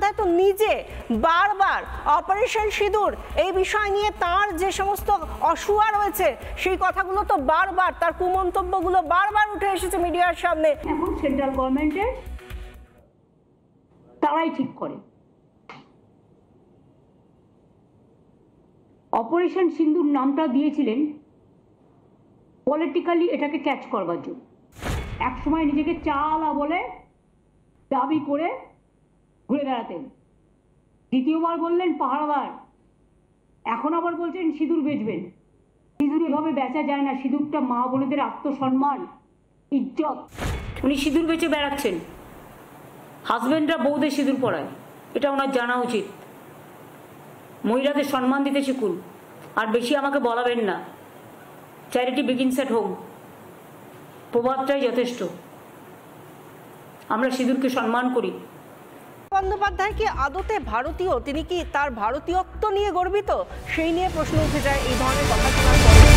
বন্দ্যোপাধ্যায় তো নিজে বারবার অপারেশন সিঁদুর এই বিষয় নিয়ে তার যে সমস্ত অসুয়া রয়েছে সেই কথাগুলো তো বারবার, তার কুমন্তব্যগুলো বারবার উঠে এসেছে মিডিয়ার সামনে। এখন সেন্ট্রাল গভর্নমেন্টের তারাই ঠিক করে। অপারেশন সিন্দুর নামটা দিয়েছিলেন পলিটিক্যালি এটাকে ক্যাচ করবার জন্য। এক সময় নিজেকে চালা বলে দাবি করে ঘুরে বেড়াতেন, দ্বিতীয়বার বললেন পাহারাদার, এখন আবার বলছেন সিঁদুর বেচবেন। সিঁদুর এভাবে বেচা যায় না, সিঁদুরটা মা বোনেদের আত্মসম্মান, ইজ্জত। উনি সিঁদুর বেচে বেড়াচ্ছেন, হাজবেন্ডরা বউদের সিঁদুর পরায়, এটা ওনার জানা উচিত। মহিলাদের সম্মান দিতে শিখুন, আর বেশি আমাকে বলাবেন না। চ্যারিটি বিগিনস এট হোম, প্রবাদটাই যথেষ্ট। আমরা সিঁদুরকে সম্মান করি। বন্দ্যোপাধ্যায় কি আদতে ভারতীয়? তিনি কি তার ভারতীয়ত্ব নিয়ে গর্বিত? সেই নিয়ে প্রশ্ন উঠে যায় এই ধরনের কথা শোনার পরে।